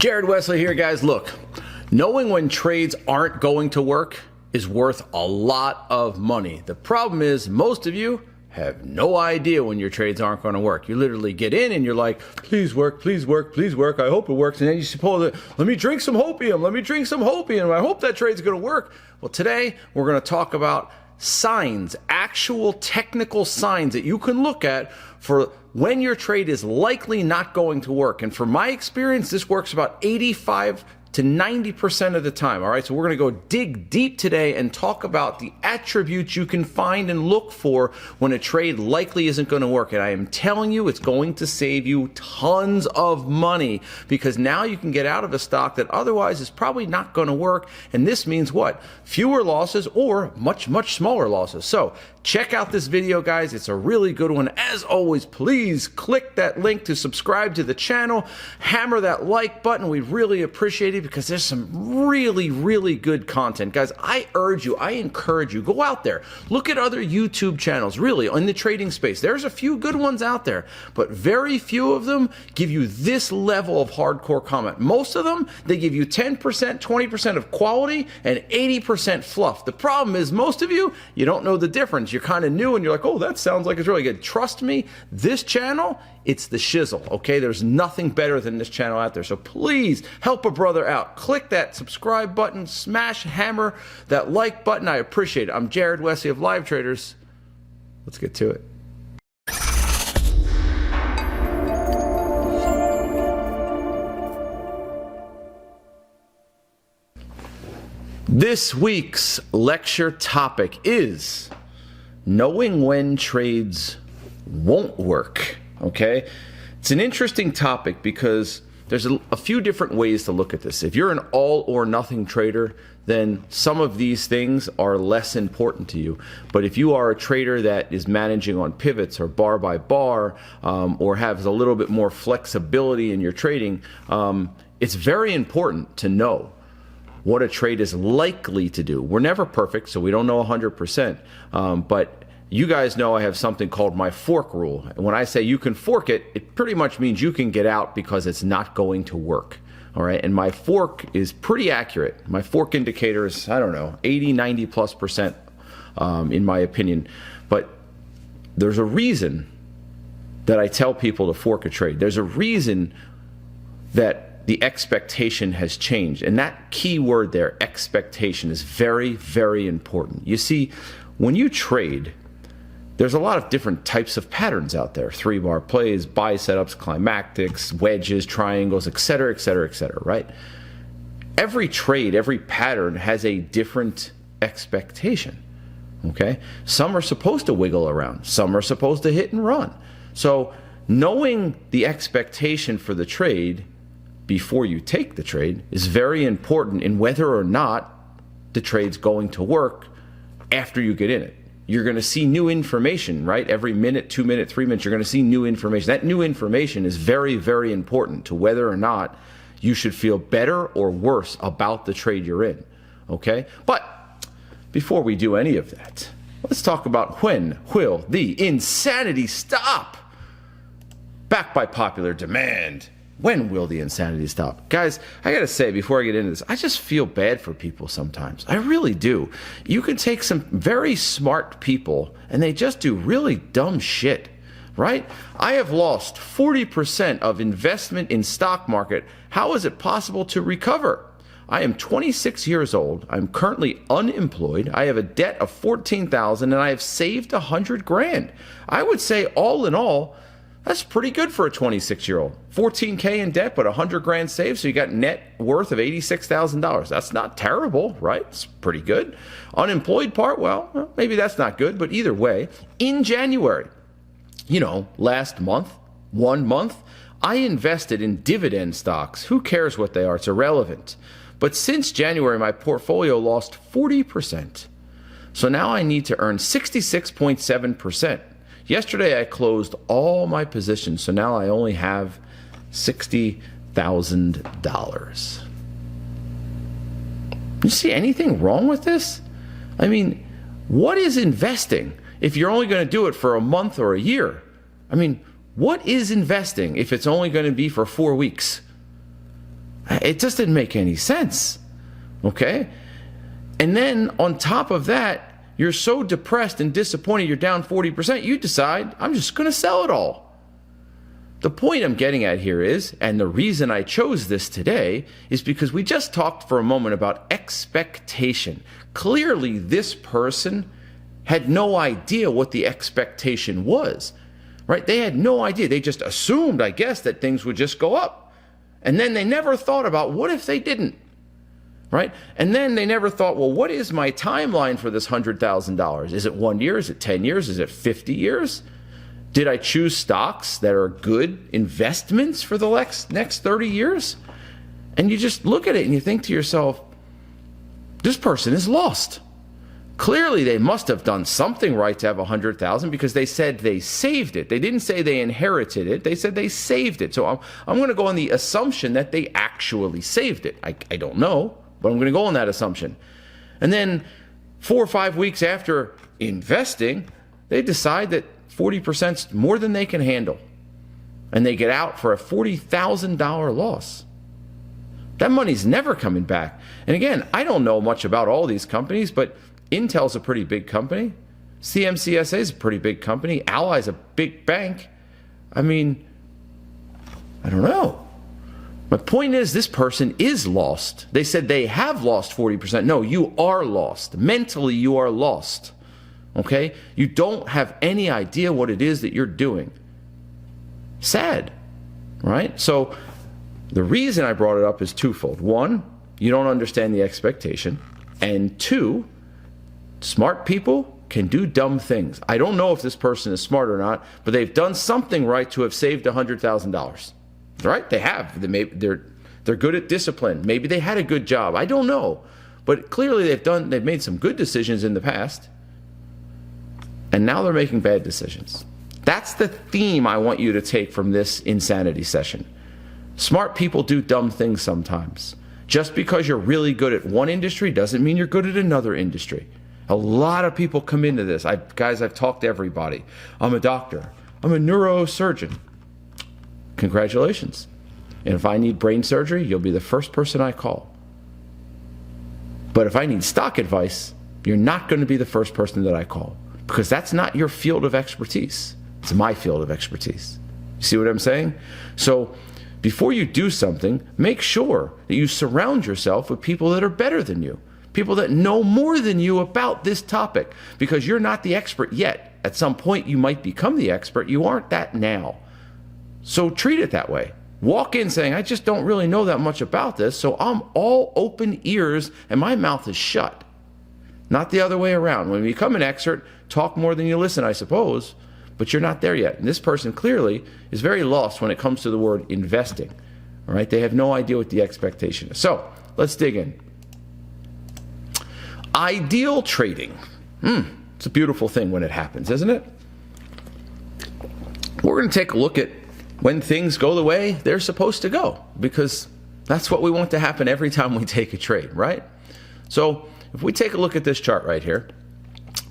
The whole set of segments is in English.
Jared Wesley here, guys. Look, knowing when trades aren't going to work is worth a lot of money. The problem is most of you have no idea when your trades aren't going to work. You literally get in and you're like, please work, please work, please work. I hope it works. And then you suppose, let me drink some hopium. Let me drink some hopium. I hope that trade's going to work. Well, today we're going to talk about signs, actual technical signs that you can look at for when your trade is likely not going to work. And from my experience, this works about 85 to 90% of the time. All right, so we're going to go dig deep today and talk about the attributes you can find and look for when a trade likely isn't going to work. And I am telling you, it's going to save you tons of money, because now you can get out of a stock that otherwise is probably not going to work. And this means what? Fewer losses or much, much smaller losses. So check out this video, guys. It's a really good one. As always, please click that link to subscribe to the channel. Hammer that like button. We really appreciate it, because there's some really, really good content. Guys, I urge you, I encourage you, go out there. Look at other YouTube channels, really, in the trading space. There's a few good ones out there, but very few of them give you this level of hardcore comment. Most of them, they give you 10%, 20% of quality and 80% fluff. The problem is most of you don't know the difference. You're kind of new and you're like, oh, that sounds like it's really good. Trust me, this channel, it's the shizzle, okay? There's nothing better than this channel out there. So please help a brother out. Click that subscribe button, hammer that like button. I appreciate it. I'm Jared Wesley of Live Traders. Let's get to it. This week's lecture topic is knowing when trades won't work. Okay, it's an interesting topic because there's a few different ways to look at this. If you're an all or nothing trader, then some of these things are less important to you. But if you are a trader that is managing on pivots or bar by bar, or has a little bit more flexibility in your trading, it's very important to know what a trade is likely to do. We're never perfect, so we don't know 100%, but you guys know I have something called my fork rule. And when I say you can fork it, it pretty much means you can get out because it's not going to work. All right, and my fork is pretty accurate. My fork indicator is, I don't know, 80, 90+% in my opinion. But there's a reason that I tell people to fork a trade. There's a reason that the expectation has changed. And that key word there, expectation, is very, very important. You see, when you trade, there's a lot of different types of patterns out there. 3-bar plays, buy setups, climactics, wedges, triangles, etc., etc., etc., right? Every trade, every pattern has a different expectation, okay? Some are supposed to wiggle around. Some are supposed to hit and run. So knowing the expectation for the trade before you take the trade is very important in whether or not the trade's going to work after you get in it. You're going to see new information, right? Every minute, 2 minutes, 3 minutes, you're going to see new information. That new information is very, very important to whether or not you should feel better or worse about the trade you're in, okay? But before we do any of that, let's talk about when will the insanity stop? Backed by popular demand. When will the insanity stop? Guys, I gotta say, before I get into this, I just feel bad for people sometimes. I really do. You can take some very smart people and they just do really dumb shit, right? I have lost 40% of investment in stock market. How is it possible to recover? I am 26 years old. I'm currently unemployed. I have a debt of $14,000 and I have saved 100 grand. I would say all in all, that's pretty good for a 26-year-old. 14K in debt, but 100 grand saved, so you got net worth of $86,000. That's not terrible, right? It's pretty good. Unemployed part, well, maybe that's not good, but either way, in January, last month, 1 month, I invested in dividend stocks. Who cares what they are? It's irrelevant. But since January, my portfolio lost 40%. So now I need to earn 66.7%. Yesterday, I closed all my positions, so now I only have $60,000. You see anything wrong with this? I mean, what is investing if you're only going to do it for a month or a year? I mean, what is investing if it's only going to be for 4 weeks? It just didn't make any sense. Okay? And then on top of that, you're so depressed and disappointed you're down 40%, you decide, I'm just going to sell it all. The point I'm getting at here is, and the reason I chose this today, is because we just talked for a moment about expectation. Clearly, this person had no idea what the expectation was, right? They had no idea. They just assumed, I guess, that things would just go up. And then they never thought about, what if they didn't, right? And then they never thought, well, what is my timeline for this $100,000? Is it 1 year? Is it 10 years? Is it 50 years? Did I choose stocks that are good investments for the next 30 years? And you just look at it and you think to yourself, this person is lost. Clearly, they must have done something right to have 100,000 because they said they saved it. They didn't say they inherited it. They said they saved it. So I'm going to go on the assumption that they actually saved it. I don't know, but I'm going to go on that assumption. And then 4 or 5 weeks after investing, they decide that 40% is more than they can handle. And they get out for a $40,000 loss. That money's never coming back. And again, I don't know much about all these companies, but Intel's a pretty big company. CMCSA is a pretty big company. Ally's a big bank. I mean, I don't know. My point is, this person is lost. They said they have lost 40%. No, you are lost. Mentally, you are lost. Okay? You don't have any idea what it is that you're doing. Sad, right? So the reason I brought it up is twofold. One, you don't understand the expectation. And two, smart people can do dumb things. I don't know if this person is smart or not, but they've done something right to have saved $100,000. Right? They have. They're good at discipline. Maybe they had a good job. I don't know. But clearly they've made some good decisions in the past. And now they're making bad decisions. That's the theme I want you to take from this insanity session. Smart people do dumb things sometimes. Just because you're really good at one industry doesn't mean you're good at another industry. A lot of people come into this. I've talked to everybody. I'm a doctor. I'm a neurosurgeon. Congratulations. And if I need brain surgery, you'll be the first person I call. But if I need stock advice, you're not going to be the first person that I call, because that's not your field of expertise. It's my field of expertise. You see what I'm saying? So before you do something, make sure that you surround yourself with people that are better than you, people that know more than you about this topic, because you're not the expert yet. At some point, you might become the expert. You aren't that now. So treat it that way. Walk in saying, I just don't really know that much about this, so I'm all open ears and my mouth is shut. Not the other way around. When you become an expert, talk more than you listen, I suppose, but you're not there yet. And this person clearly is very lost when it comes to the word investing. All right? They have no idea what the expectation is. So let's dig in. Ideal trading. It's a beautiful thing when it happens, isn't it? We're going to take a look at when things go the way they're supposed to go, because that's what we want to happen every time we take a trade, right? So if we take a look at this chart right here,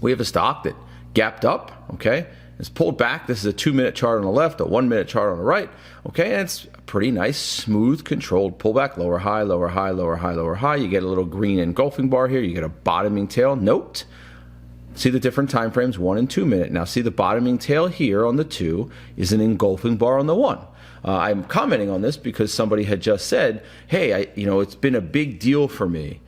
we have a stock that gapped up, okay? It's pulled back. This is a 2-minute chart on the left, a 1-minute chart on the right, okay? And it's a pretty nice, smooth, controlled pullback, lower high, lower high, lower high, lower high. You get a little green engulfing bar here. You get a bottoming tail. Note, see the different time frames, 1 and 2 minute. Now see the bottoming tail here on the 2 is an engulfing bar on the 1. I'm commenting on this because somebody had just said, hey, it's been a big deal for me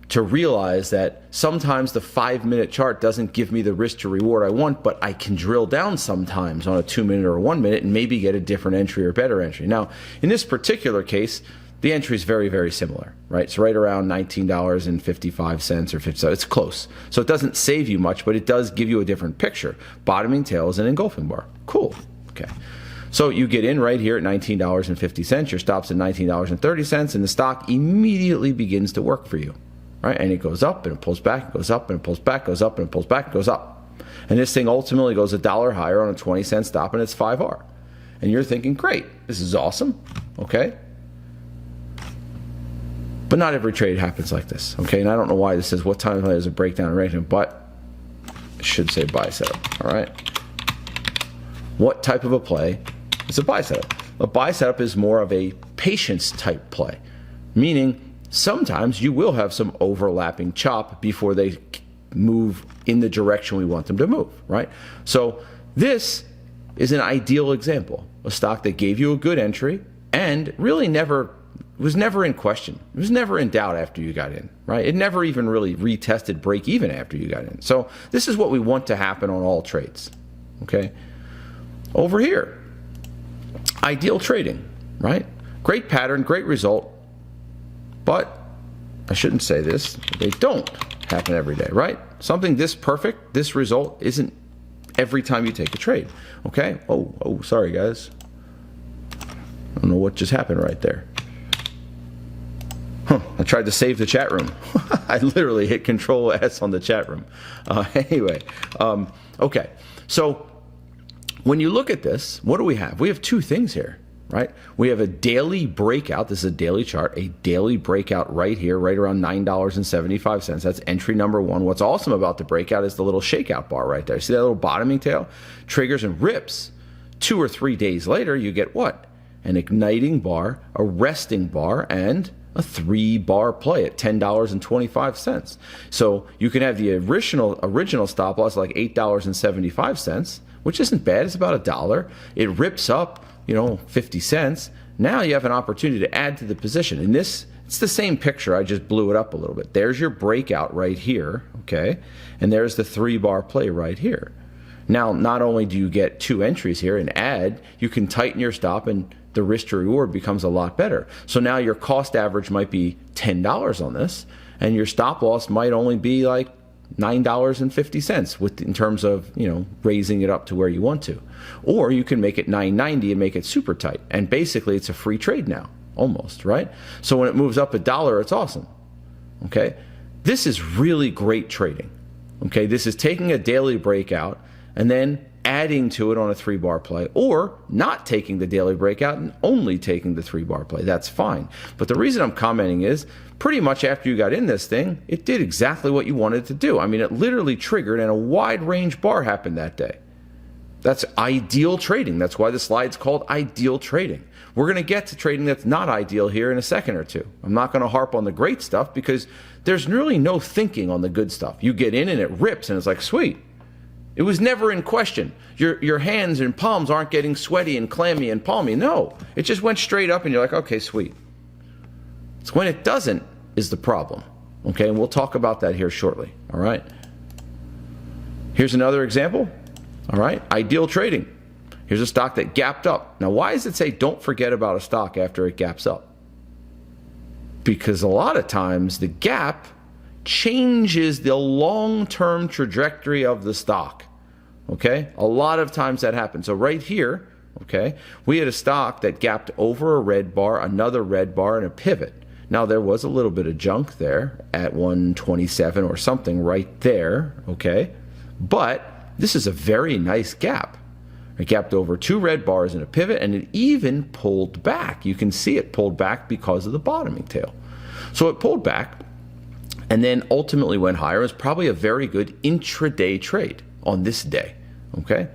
to realize that sometimes the 5-minute chart doesn't give me the risk to reward I want, but I can drill down sometimes on a 2-minute or a 1-minute and maybe get a different entry or better entry. Now, in this particular case, the entry is very, very similar, right? It's right around $19.55 or 50 cents. It's close. So it doesn't save you much, but it does give you a different picture. Bottoming tail is an engulfing bar. Cool. Okay. So you get in right here at $19.50. Your stop's at $19.30, and the stock immediately begins to work for you, right? And it goes up and it pulls back, goes up and it pulls back, goes up and it pulls back, goes up. And this thing ultimately goes $1 higher on a 20-cent stop, and it's 5R. And you're thinking, great, this is awesome. Okay. But not every trade happens like this, okay? And I don't know why this says what time there's a breakdown and rating, but it should say buy setup, all right? What type of a play is a buy setup? A buy setup is more of a patience type play, meaning sometimes you will have some overlapping chop before they move in the direction we want them to move, right? So this is an ideal example, a stock that gave you a good entry and really was never in question. It was never in doubt after you got in, right? It never even really retested break even after you got in. So this is what we want to happen on all trades, okay? Over here, ideal trading, right? Great pattern, great result, but I shouldn't say this, they don't happen every day, right? Something this perfect, this result isn't every time you take a trade, okay? Oh, sorry guys. I don't know what just happened right there. I tried to save the chat room. I literally hit Control S on the chat room. Okay. So when you look at this, what do we have? We have two things here, right? We have a daily breakout. This is a daily chart, a daily breakout right here, right around $9.75. That's entry number one. What's awesome about the breakout is the little shakeout bar right there. See that little bottoming tail? Triggers and rips. 2 or 3 days later, you get what? An igniting bar, a resting bar, and a 3-bar play at $10.25. So you can have the original stop loss like $8.75, which isn't bad. It's about $1. It rips up, 50 cents. Now you have an opportunity to add to the position. In this, it's the same picture. I just blew it up a little bit. There's your breakout right here, okay? And there's the 3-bar play right here. Now, not only do you get 2 entries here and add, you can tighten your stop and the risk to reward becomes a lot better. So now your cost average might be $10 on this, and your stop loss might only be like $9.50 in terms of, raising it up to where you want to. Or you can make it $9.90 and make it super tight. And basically it's a free trade now, almost, right? So when it moves up $1, it's awesome. Okay? This is really great trading. Okay? This is taking a daily breakout and then adding to it on a 3-bar play, or not taking the daily breakout and only taking the 3-bar play. That's fine. But the reason I'm commenting is pretty much after you got in this thing, it did exactly what you wanted to do. I mean, it literally triggered and a wide range bar happened that day. That's ideal trading. That's why the slide's called ideal trading. We're going to get to trading that's not ideal here in a second or two. I'm not going to harp on the great stuff because there's really no thinking on the good stuff. You get in and it rips and it's like, sweet. It was never in question. Your hands and palms aren't getting sweaty and clammy and palmy. No, it just went straight up and you're like, okay, sweet. It's when it doesn't is the problem. Okay, and we'll talk about that here shortly. All right. Here's another example. All right, ideal trading. Here's a stock that gapped up. Now, why does it say don't forget about a stock after it gaps up? Because a lot of times the gap changes the long-term trajectory of the stock. Okay? A lot of times that happens. So right here, okay, we had a stock that gapped over a red bar, another red bar, and a pivot. Now there was a little bit of junk there at 127 or something right there, okay? But this is a very nice gap. It gapped over 2 red bars and a pivot, and it even pulled back. You can see it pulled back because of the bottoming tail. So it pulled back and then ultimately went higher. It was probably a very good intraday trade on this day, okay?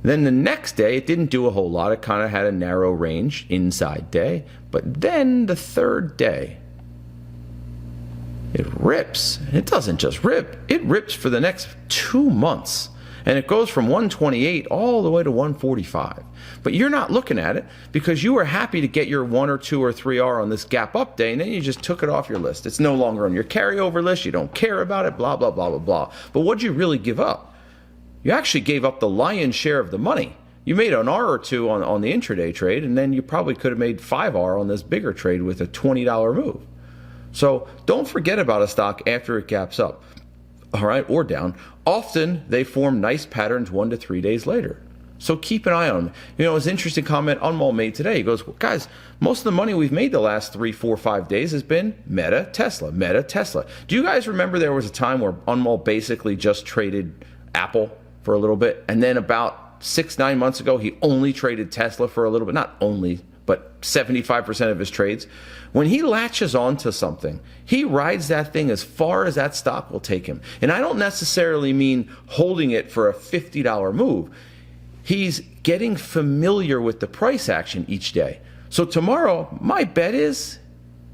Then the next day, it didn't do a whole lot. It kind of had a narrow range inside day. But then the third day, it rips. It doesn't just rip. It rips for the next 2 months. And it goes from 128 all the way to 145. But you're not looking at it because you were happy to get your 1 or 2 or 3R on this gap up day, and then you just took it off your list. It's no longer on your carryover list. You don't care about it, blah, blah, blah, blah, blah. But what'd you really give up? You actually gave up the lion's share of the money. You made an R or 2 on the intraday trade, and then you probably could have made 5R on this bigger trade with a $20 move. So don't forget about a stock after it gaps up, all right, or down. Often they form nice patterns 1 to 3 days later. So keep an eye on them. You know, it was an interesting comment Unmol made today. He goes, well, guys, most of the money we've made the last 3, 4, 5 days has been Meta, Tesla, Meta, Tesla. Do you guys remember there was a time where Unmol basically just traded Apple for a little bit, and then about 6, 9 months ago, he only traded Tesla for a little bit, not only, but 75% of his trades. When he latches onto something, he rides that thing as far as that stock will take him. And I don't necessarily mean holding it for a $50 move. He's getting familiar with the price action each day. So tomorrow, my bet is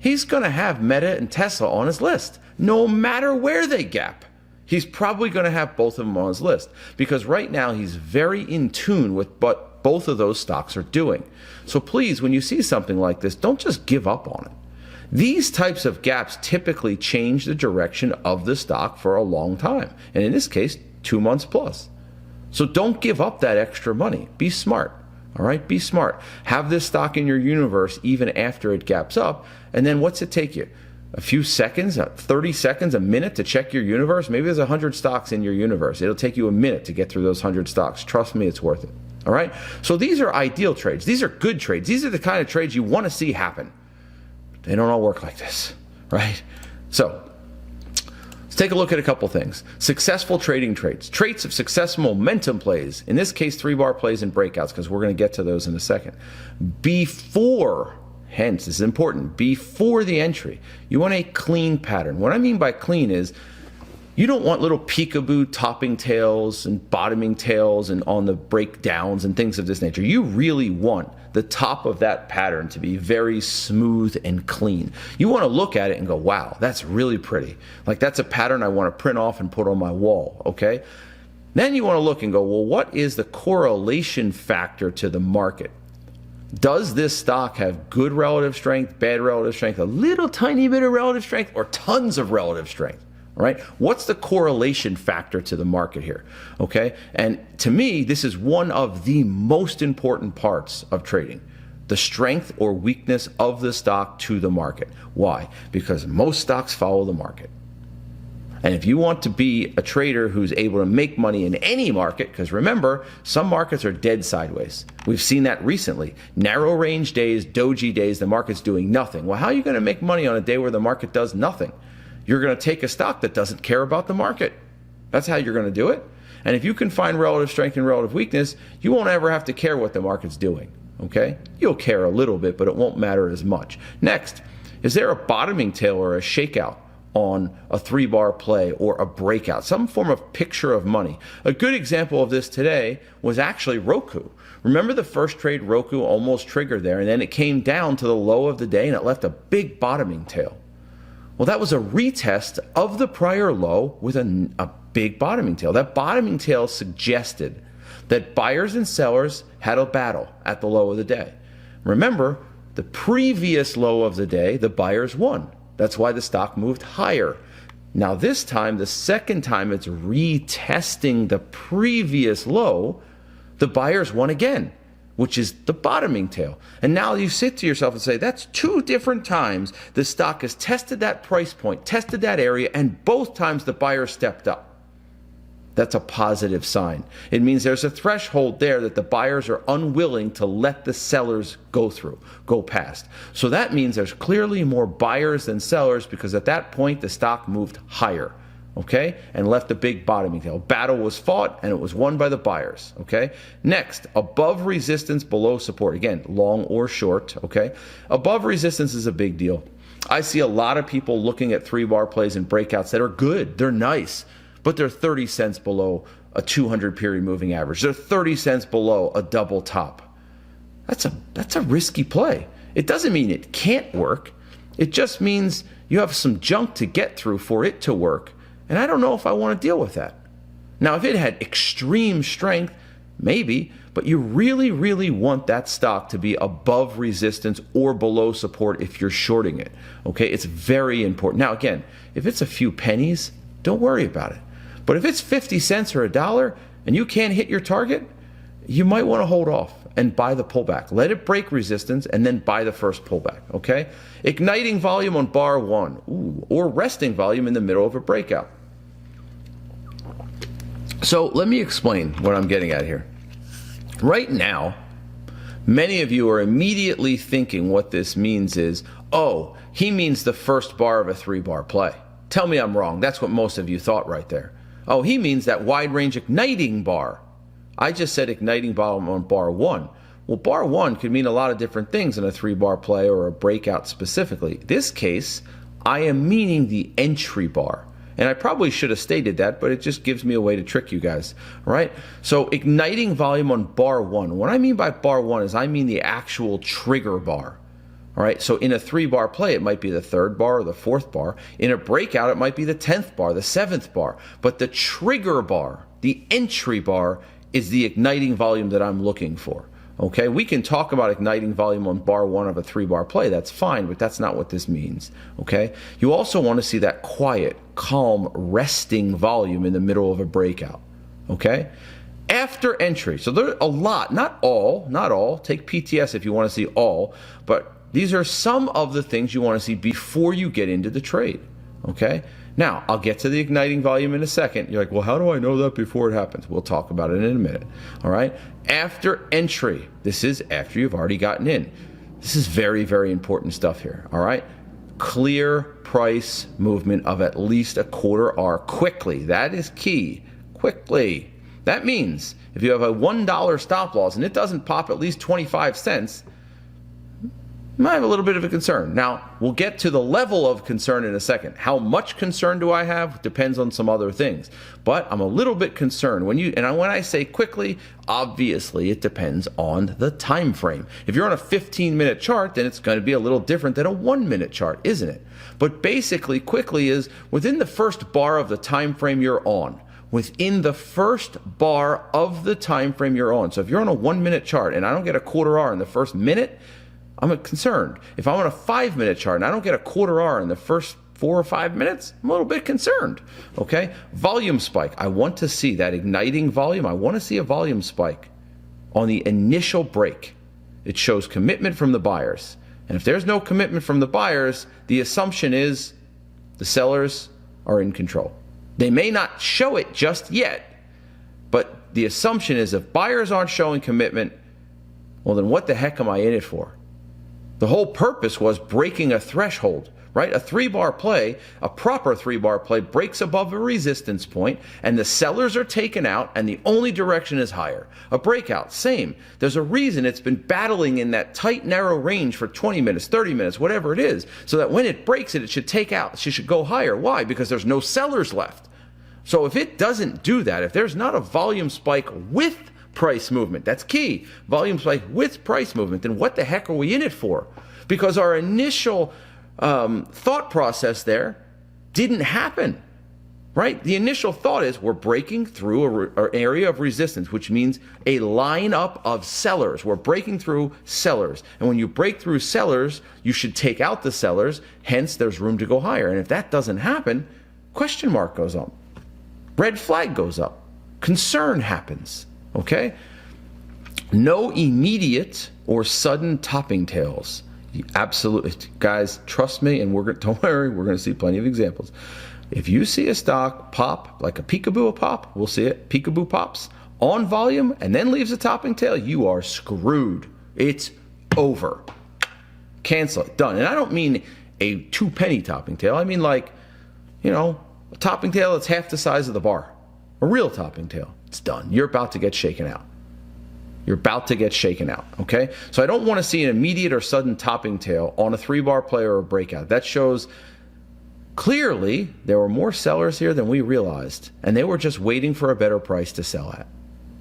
he's going to have Meta and Tesla on his list, no matter where they gap. He's probably going to have both of them on his list because right now he's very in tune with what both of those stocks are doing. So please, when you see something like this, don't just give up on it. These types of gaps typically change the direction of the stock for a long time. And in this case, 2 months plus. So don't give up that extra money. Be smart. All right, be smart. Have this stock in your universe even after it gaps up. And then what's it take you? A few seconds, 30 seconds, a minute to check your universe? Maybe there's 100 stocks in your universe. It'll take you a minute to get through those 100 stocks. Trust me, it's worth it. All right? So these are ideal trades. These are good trades. These are the kind of trades you want to see happen. They don't all work like this, right? So let's take a look at a couple things. Successful trading trades. Traits of successful momentum plays. In this case, 3-bar plays and breakouts, because we're going to get to those in a second. Before, hence, this is important, before the entry, you want a clean pattern. What I mean by clean is you don't want little peekaboo topping tails and bottoming tails and on the breakdowns and things of this nature. You really want the top of that pattern to be very smooth and clean. You want to look at it and go, wow, that's really pretty. Like that's a pattern I want to print off and put on my wall, okay? Then you want to look and go, well, what is the correlation factor to the market? Does this stock have good relative strength, bad relative strength, a little tiny bit of relative strength, or tons of relative strength? All right, what's the correlation factor to the market here? Okay, and to me, this is one of the most important parts of trading, the strength or weakness of the stock to the market. Why? Because most stocks follow the market. And if you want to be a trader who's able to make money in any market, because remember, some markets are dead sideways. We've seen that recently. Narrow range days, doji days, the market's doing nothing. Well, how are you going to make money on a day where the market does nothing? You're going to take a stock that doesn't care about the market. That's how you're going to do it. And if you can find relative strength and relative weakness, you won't ever have to care what the market's doing. Okay? You'll care a little bit, but it won't matter as much. Next, is there a bottoming tail or a shakeout on a 3-bar play or a breakout, some form of picture of money? A good example of this today was actually Roku. Remember the first trade Roku almost triggered there, and then it came down to the low of the day and it left a big bottoming tail. Well, that was a retest of the prior low with a big bottoming tail. That bottoming tail suggested that buyers and sellers had a battle at the low of the day. Remember, the previous low of the day, the buyers won. That's why the stock moved higher. Now this time, the second time it's retesting the previous low, the buyers won again, which is the bottoming tail. And now you sit to yourself and say, that's 2 different times the stock has tested that price point, tested that area, and both times the buyer stepped up. That's a positive sign. It means there's a threshold there that the buyers are unwilling to let the sellers go past. So that means there's clearly more buyers than sellers, because at that point the stock moved higher, okay, and left a big bottoming tail. Battle was fought and it was won by the buyers, okay? Next, above resistance, below support. Again, long or short, okay? Above resistance is a big deal. I see a lot of people looking at 3-bar plays and breakouts that are good. They're nice, but they're 30 cents below a 200 period moving average. They're 30 cents below a double top. That's a risky play. It doesn't mean it can't work. It just means you have some junk to get through for it to work. And I don't know if I want to deal with that. Now, if it had extreme strength, maybe, but you really, really want that stock to be above resistance or below support if you're shorting it. Okay, it's very important. Now, again, if it's a few pennies, don't worry about it. But if it's 50 cents or $1 and you can't hit your target, you might want to hold off and buy the pullback. Let it break resistance and then buy the first pullback, okay? Igniting volume on bar 1, or resting volume in the middle of a breakout. So let me explain what I'm getting at here. Right now, many of you are immediately thinking what this means is, oh, he means the first bar of a 3-bar play. Tell me I'm wrong. That's what most of you thought right there. Oh, he means that wide range igniting bar. I just said igniting volume on bar 1. Well, bar 1 could mean a lot of different things in a 3-bar play or a breakout specifically. This case, I am meaning the entry bar. And I probably should have stated that, but it just gives me a way to trick you guys, right? So igniting volume on bar 1. What I mean by bar 1 is I mean the actual trigger bar. All right, so in a 3-bar play, it might be the 3rd bar or the 4th bar. In a breakout, it might be the 10th bar, the 7th bar. But the trigger bar, the entry bar, is the igniting volume that I'm looking for. Okay, we can talk about igniting volume on bar 1 of a 3-bar play. That's fine, but that's not what this means. Okay, you also want to see that quiet, calm, resting volume in the middle of a breakout. Okay, after entry. So there are a lot, not all. Take PTS if you want to see all, but these are some of the things you want to see before you get into the trade. Okay, now I'll get to the igniting volume in a second. You're like, well, how do I know that before it happens? We'll talk about it in a minute. All right, after entry, this is after you've already gotten in. This is very, very important stuff here. All right, clear price movement of at least a quarter R quickly. That is key. Quickly. That means if you have a $1 stop loss and it doesn't pop at least 25 cents, you might have a little bit of a concern. Now, we'll get to the level of concern in a second. How much concern do I have depends on some other things. But I'm a little bit concerned. When I say quickly, obviously it depends on the time frame. If you're on a 15-minute chart, then it's going to be a little different than a 1-minute chart, isn't it? But basically, quickly is within the first bar of the time frame you're on. Within the first bar of the time frame you're on. So if you're on a 1-minute chart and I don't get a quarter R in the first minute, I'm concerned. If I'm on a 5-minute chart and I don't get a quarter R in the first 4 or 5 minutes, I'm a little bit concerned. Okay? Volume spike. I want to see that igniting volume. I want to see a volume spike on the initial break. It shows commitment from the buyers. And if there's no commitment from the buyers, the assumption is the sellers are in control. They may not show it just yet, but the assumption is if buyers aren't showing commitment, well, then what the heck am I in it for? The whole purpose was breaking a threshold, right? A 3-bar play, a proper 3-bar play, breaks above a resistance point, and the sellers are taken out, and the only direction is higher. A breakout, same. There's a reason it's been battling in that tight, narrow range for 20 minutes, 30 minutes, whatever it is, so that when it breaks it, it should take out, it should go higher. Why? Because there's no sellers left. So if it doesn't do that, if there's not a volume spike with price movement, that's key, volume spike with price movement, then what the heck are we in it for? Because our initial thought process there didn't happen, right? The initial thought is we're breaking through an area of resistance, which means a lineup of sellers. We're breaking through sellers. And when you break through sellers, you should take out the sellers, hence there's room to go higher. And if that doesn't happen, question mark goes up. Red flag goes up. Concern happens. Okay? No immediate or sudden topping tails. Absolutely. Guys, trust me, and don't worry, we're going to see plenty of examples. If you see a stock pop, like a peekaboo pop, we'll see it, peekaboo pops, on volume, and then leaves a topping tail, you are screwed. It's over. Cancel it. Done. And I don't mean a 2-penny topping tail. I mean like, a topping tail that's half the size of the bar. A real topping tail. It's done. You're about to get shaken out. You're about to get shaken out, okay? So I don't want to see an immediate or sudden topping tail on a 3-bar play or a breakout. That shows clearly there were more sellers here than we realized, and they were just waiting for a better price to sell at.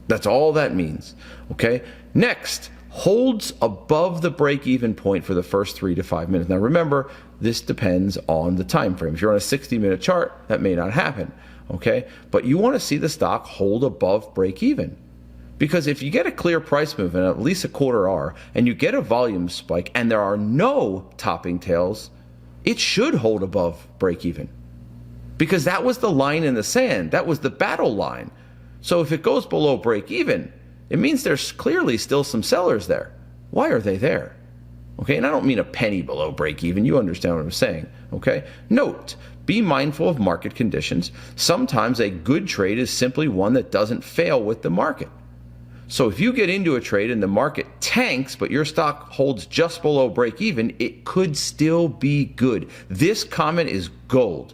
That's all that means, okay? Next, holds above the break-even point for the first 3 to 5 minutes. Now remember, this depends on the time frame. If you're on a 60-minute chart, that may not happen, okay? But you want to see the stock hold above break-even. Because if you get a clear price movement, at least a quarter R, and you get a volume spike, and there are no topping tails, it should hold above break-even. Because that was the line in the sand. That was the battle line. So if it goes below break-even, it means there's clearly still some sellers there. Why are they there? Okay, and I don't mean a penny below break-even. You understand what I'm saying, okay? Note, be mindful of market conditions. Sometimes a good trade is simply one that doesn't fail with the market. So if you get into a trade and the market tanks, but your stock holds just below break even, it could still be good. This comment is gold.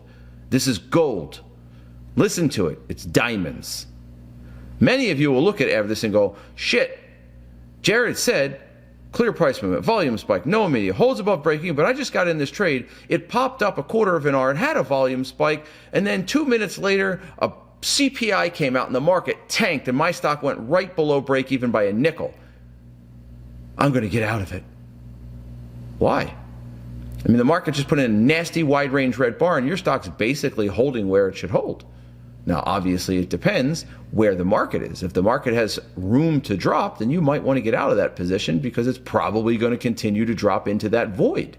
This is gold. Listen to it. It's diamonds. Many of you will look at this and go, shit, Jared said, clear price movement, volume spike, no immediate, holds above break even, but I just got in this trade. It popped up a quarter of an hour, it had a volume spike, and then 2 minutes later, a CPI came out and the market tanked and my stock went right below break even by a nickel. I'm going to get out of it. Why? I mean, the market just put in a nasty wide range red bar and your stock's basically holding where it should hold. Now, obviously, it depends where the market is. If the market has room to drop, then you might want to get out of that position because it's probably going to continue to drop into that void.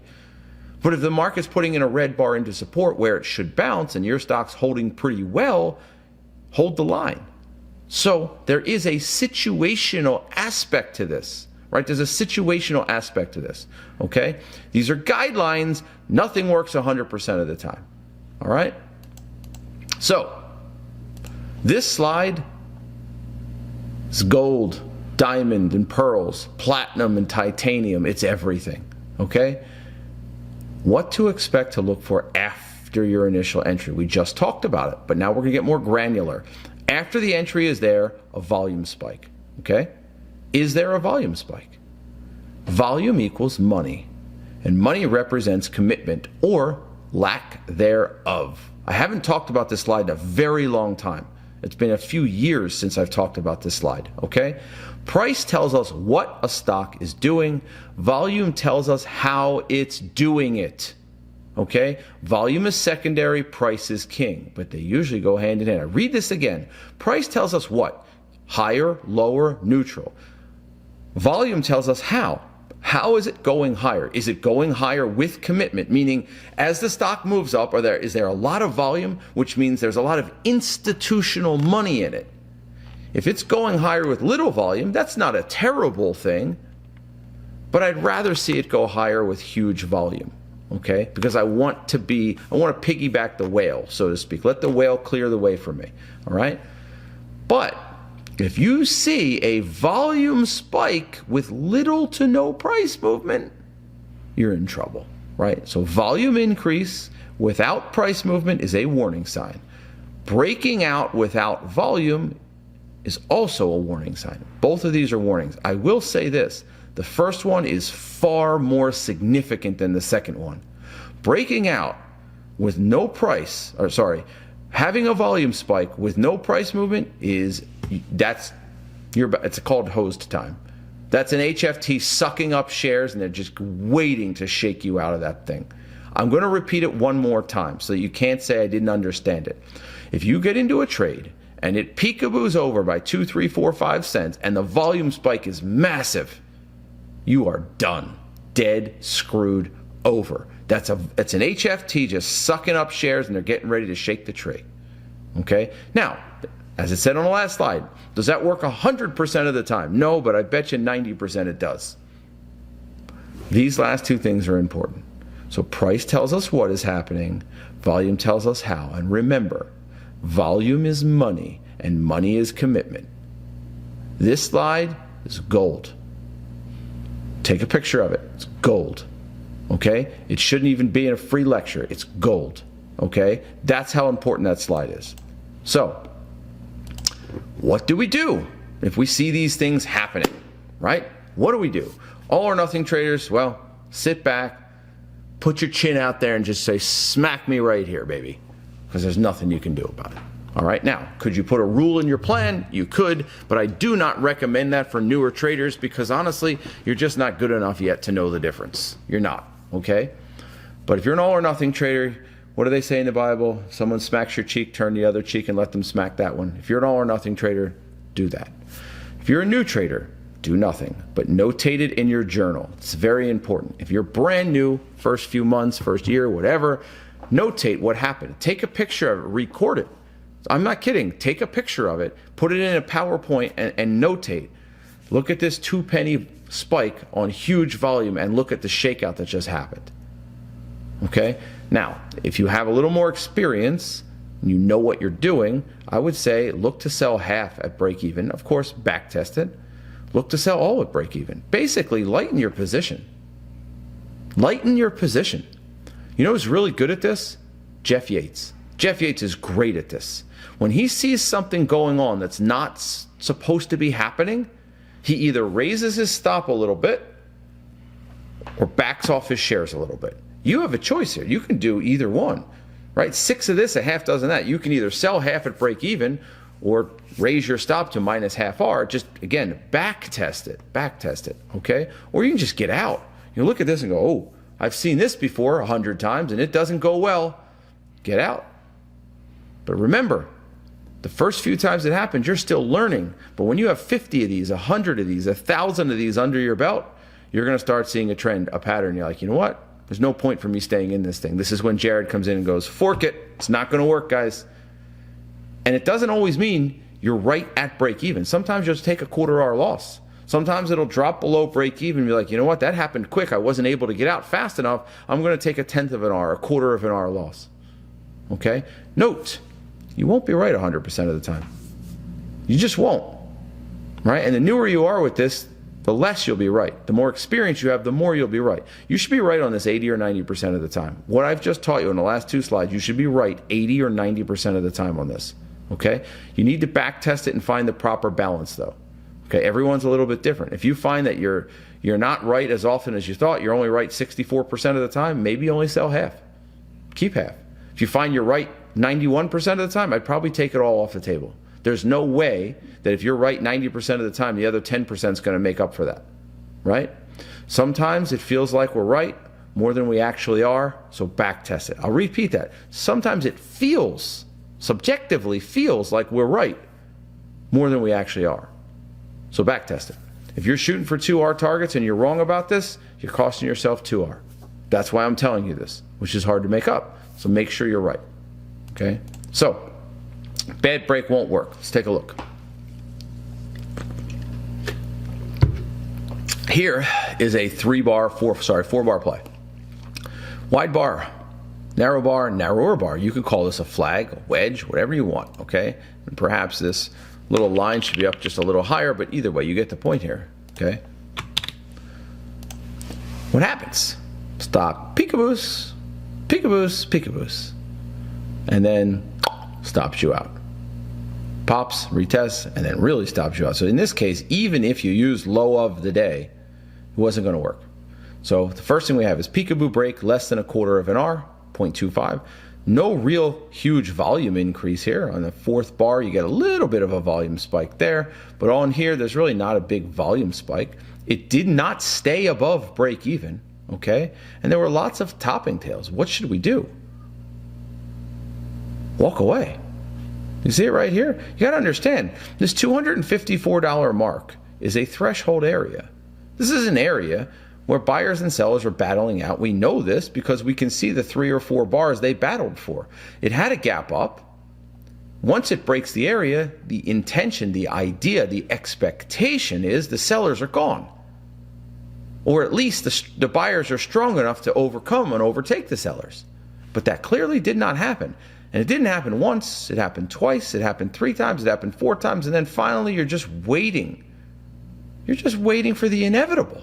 But if the market's putting in a red bar into support where it should bounce and your stock's holding pretty well, hold the line. So there is a situational aspect to this, right? There's a situational aspect to this, okay? These are guidelines. Nothing works 100% of the time, all right? So this slide is gold, diamond, and pearls, platinum and titanium. It's everything, okay? What to expect to look for after your initial entry. We just talked about it, but now we're going to get more granular. After the entry is there a volume spike, okay? Is there a volume spike? Volume equals money, and money represents commitment or lack thereof. I haven't talked about this slide in a very long time. It's been a few years since I've talked about this slide, okay? Price tells us what a stock is doing. Volume tells us how it's doing it, okay? Volume is secondary, price is king, but they usually go hand in hand. I read this again. Price tells us what? Higher, lower, neutral. Volume tells us how. How is it going higher? Is it going higher with commitment? Meaning, as the stock moves up, is there a lot of volume, which means there's a lot of institutional money in it? If it's going higher with little volume, that's not a terrible thing, but I'd rather see it go higher with huge volume, okay? Because I want to piggyback the whale, so to speak. Let the whale clear the way for me, all right? But if you see a volume spike with little to no price movement, you're in trouble, right? So volume increase without price movement is a warning sign. Breaking out without volume is also a warning sign. Both of these are warnings. I will say this, the first one is far more significant than the second one. Breaking out with no price, having a volume spike with no price movement it's called hosed time. That's an HFT sucking up shares and they're just waiting to shake you out of that thing. I'm going to repeat it one more time so that you can't say I didn't understand it. If you get into a trade and it peekaboos over by 2, 3, 4, 5 cents and the volume spike is massive, you are done. Dead, screwed, over. It's an HFT just sucking up shares and they're getting ready to shake the tree. Okay? Now, as it said on the last slide, does that work 100% of the time? No, but I bet you 90% it does. These last two things are important. So price tells us what is happening, volume tells us how. And remember, volume is money and money is commitment. This slide is gold. Take a picture of it. It's gold. Okay? It shouldn't even be in a free lecture. It's gold. Okay? That's how important that slide is. So, what do we do if we see these things happening, right? What do we do? All or nothing traders, well, sit back, put your chin out there and just say, smack me right here, baby, because there's nothing you can do about it. All right, now, could you put a rule in your plan? You could, but I do not recommend that for newer traders because honestly, you're just not good enough yet to know the difference. You're not, okay? But if you're an all or nothing trader, what do they say in the Bible? Someone smacks your cheek, turn the other cheek and let them smack that one. If you're an all or nothing trader, do that. If you're a new trader, do nothing, but notate it in your journal. It's very important. If you're brand new, first few months, first year, whatever, notate what happened. Take a picture of it, record it. I'm not kidding. Take a picture of it, put it in a PowerPoint and notate. Look at this 2-penny spike on huge volume and look at the shakeout that just happened. Okay? Now, if you have a little more experience, and you know what you're doing, I would say look to sell half at break even. Of course, back test it. Look to sell all at break even. Basically, lighten your position. Lighten your position. You know who's really good at this? Jeff Yates. Jeff Yates is great at this. When he sees something going on that's not supposed to be happening, he either raises his stop a little bit or backs off his shares a little bit. You have a choice here. You can do either one, right? 6 of this, a half dozen of that. You can either sell half at break even or raise your stop to minus half R. Just, again, back test it, okay? Or you can just get out. You look at this and go, oh, I've seen this before 100 times and it doesn't go well. Get out. But remember, the first few times it happens, you're still learning. But when you have 50 of these, 100 of these, 1,000 of these under your belt, you're going to start seeing a trend, a pattern. You're like, you know what? There's no point for me staying in this thing. This is when Jared comes in and goes, fork it. It's not going to work, guys. And it doesn't always mean you're right at break even. Sometimes you'll just take a quarter-hour loss. Sometimes it'll drop below break even and be like, you know what? That happened quick. I wasn't able to get out fast enough. I'm going to take a tenth of an hour, a quarter of an hour loss. Okay? Note, you won't be right 100% of the time. You just won't. Right? And the newer you are with this, the less you'll be right. The more experience you have, the more you'll be right. You should be right on this 80 or 90% of the time. What I've just taught you in the last 2 slides, you should be right 80 or 90% of the time on this. Okay? You need to back test it and find the proper balance though. Okay? Everyone's a little bit different. If you find that you're not right as often as you thought, you're only right 64% of the time, maybe only sell half. Keep half. If you find you're right 91% of the time, I'd probably take it all off the table. There's no way that if you're right 90% of the time, the other 10% is going to make up for that, right? Sometimes it feels like we're right more than we actually are, so back test it. I'll repeat that. Sometimes it feels, subjectively feels like we're right more than we actually are. So back test it. If you're shooting for 2R targets and you're wrong about this, you're costing yourself 2R. That's why I'm telling you this, which is hard to make up. So make sure you're right, okay? So, bad break won't work. Let's take a look. Here is a 4-bar play. Wide bar, narrower bar. You could call this a flag, a wedge, whatever you want, okay? And perhaps this little line should be up just a little higher, but either way, you get the point here, okay? What happens? Stop, peekaboos, peekaboos, peekaboos. And then stops you out. Pops, retests, and then really stops you out. So in this case, even if you use low of the day, it wasn't going to work. So the first thing we have is peekaboo break less than a quarter of an R, 0.25. No real huge volume increase here. On the 4th bar, you get a little bit of a volume spike there. But on here, there's really not a big volume spike. It did not stay above break even, okay? And there were lots of topping tails. What should we do? Walk away. You see it right here? You got to understand, this $254 mark is a threshold area. This is an area where buyers and sellers are battling out. We know this because we can see the 3 or 4 bars they battled for. It had a gap up. Once it breaks the area, the intention, the idea, the expectation is the sellers are gone. Or at least the buyers are strong enough to overcome and overtake the sellers. But that clearly did not happen. And it didn't happen once, it happened twice, it happened 3 times, it happened 4 times, and then finally you're just waiting. You're just waiting for the inevitable.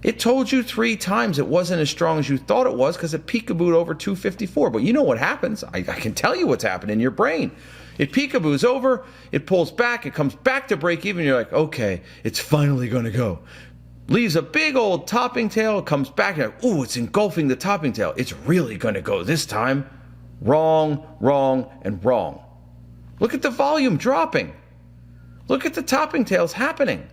It told you 3 times it wasn't as strong as you thought it was because it peekabooed over 254. But you know what happens? I can tell you what's happening in your brain. It peekaboos over, it pulls back, it comes back to break even. You're like, okay, it's finally going to go. Leaves a big old topping tail, comes back, and like, ooh, it's engulfing the topping tail. It's really going to go this time. Wrong, wrong, and wrong. Look at the volume dropping. Look at the topping tails happening.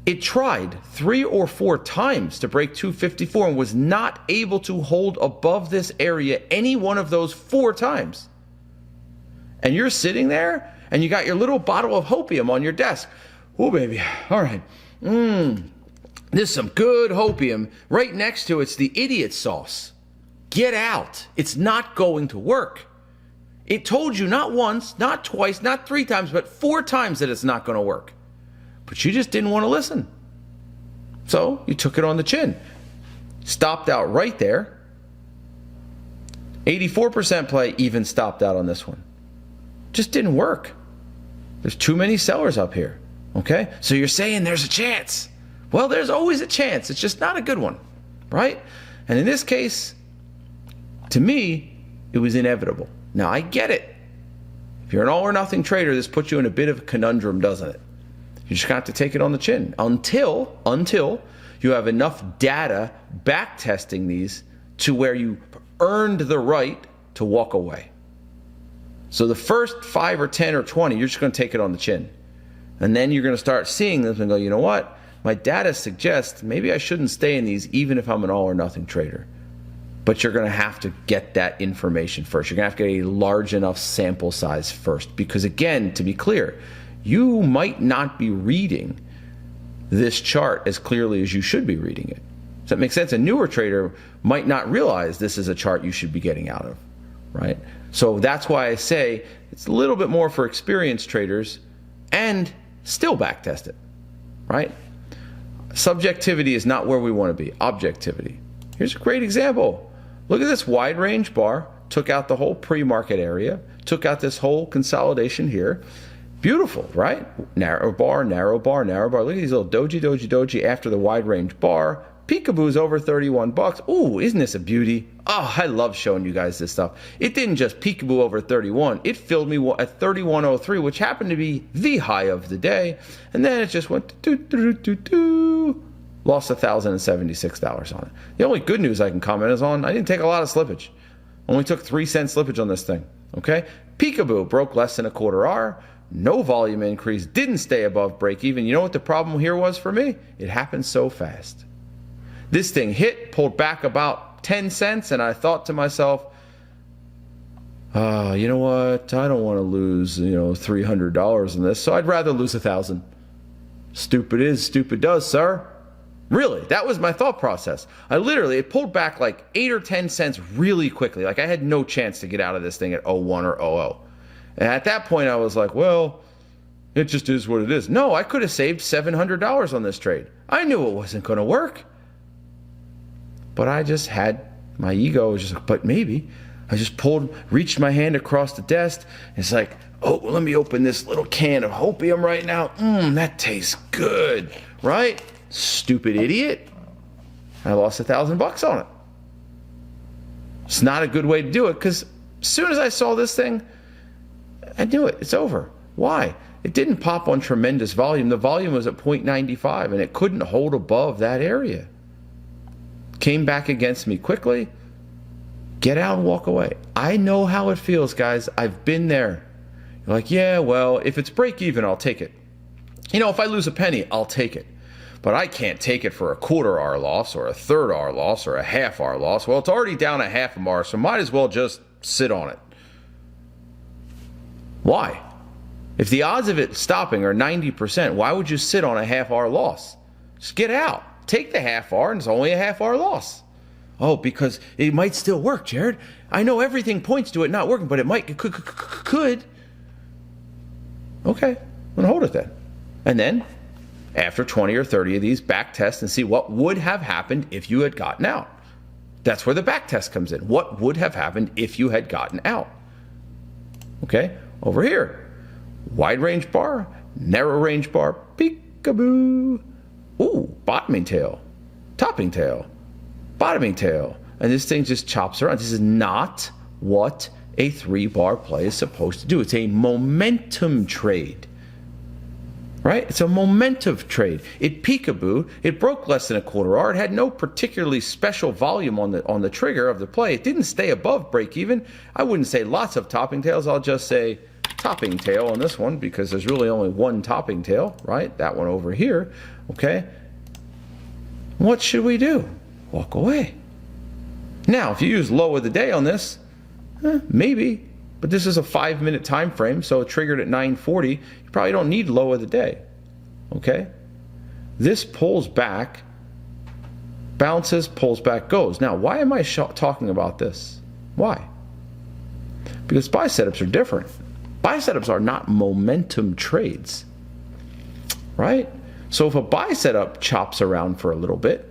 It tried 3 or 4 times to break 254 and was not able to hold above this area any one of those 4 times. And you're sitting there and you got your little bottle of hopium on your desk. Oh, baby. All right. This is some good hopium. Right next to it's the idiot sauce. Get out. It's not going to work. It told you not once, not twice, not 3 times, but 4 times that it's not going to work. But you just didn't want to listen. So you took it on the chin. Stopped out right there. 84% play, even stopped out on this one. Just didn't work. There's too many sellers up here. Okay? So you're saying there's a chance. Well, there's always a chance. It's just not a good one. Right? And in this case, to me, it was inevitable. Now, I get it. If you're an all or nothing trader, this puts you in a bit of a conundrum, doesn't it? You just got to take it on the chin until you have enough data back testing these to where you earned the right to walk away. So the first 5 or 10 or 20, you're just going to take it on the chin. And then you're going to start seeing this and go, you know what? my data suggests maybe I shouldn't stay in these even if I'm an all or nothing trader. But you're going to have to get that information first. You're going to have to get a large enough sample size first. Because again, to be clear, you might not be reading this chart as clearly as you should be reading it. Does that make sense? A newer trader might not realize this is a chart you should be getting out of, right? So that's why I say it's a little bit more for experienced traders and still backtest it, right? Subjectivity is not where we want to be. Objectivity. Here's a great example. Look at this wide range bar, took out the whole pre-market area, took out this whole consolidation here. Beautiful, right? Narrow bar, narrow bar, narrow bar. Look at these little doji, doji, doji after the wide range bar. Peekaboo's over 31 bucks. Ooh, isn't this a beauty? Oh, I love showing you guys this stuff. It didn't just peekaboo over 31. It filled me at 31.03, which happened to be the high of the day. And then it just went lost $1,076 on it. The only good news I can comment is on I didn't take a lot of slippage. Only took 3-cent slippage on this thing. Okay? Peekaboo broke less than a quarter hour. No volume increase. Didn't stay above break even. You know what the problem here was for me? It happened so fast. This thing hit, pulled back about 10 cents, and I thought to myself, you know what? I don't want to lose, $300 in this, so I'd rather lose 1,000. Stupid is, stupid does, sir. Really, that was my thought process. It pulled back like 8 or 10 cents really quickly. Like I had no chance to get out of this thing at 01 or 00. And at that point, I was like, well, it just is what it is. No, I could have saved $700 on this trade. I knew it wasn't going to work. But I just had, my ego was just like, but maybe. I just reached my hand across the desk. And it's like, oh, well, let me open this little can of hopium right now. That tastes good, right? Stupid idiot. I lost $1,000 on it. It's not a good way to do it because as soon as I saw this thing, I knew it. It's over. Why? It didn't pop on tremendous volume. The volume was at 0.95 and it couldn't hold above that area. Came back against me quickly. Get out and walk away. I know how it feels, guys. I've been there. You're like, yeah, well, if it's break even, I'll take it. If I lose a penny, I'll take it. But I can't take it for a quarter hour loss or a third hour loss or a half hour loss. Well, it's already down a half hour, so might as well just sit on it. Why? If the odds of it stopping are 90%, why would you sit on a half hour loss? Just get out. Take the half hour and it's only a half hour loss. Oh, because it might still work, Jared. I know everything points to it not working, but it could. Okay, then hold it then. And then, after 20 or 30 of these, back test and see what would have happened if you had gotten out. That's where the back test comes in. What would have happened if you had gotten out? Okay, over here. Wide range bar, narrow range bar, peekaboo. Ooh, bottoming tail, topping tail, bottoming tail. And this thing just chops around. This is not what a 3-bar play is supposed to do. It's a momentum trade. Right? It's a momentum trade. It peekabooed. It broke less than a quarter hour. It had no particularly special volume on the trigger of the play. It didn't stay above break even. I wouldn't say lots of topping tails. I'll just say topping tail on this one because there's really only one topping tail, right? That one over here. Okay. What should we do? Walk away. Now, if you use low of the day on this, maybe. But this is a 5-minute time frame, so it triggered at 9:40. You probably don't need low of the day. Okay? This pulls back, bounces, pulls back, goes. Now, why am I talking about this? Why? Because buy setups are different. Buy setups are not momentum trades. Right? So if a buy setup chops around for a little bit,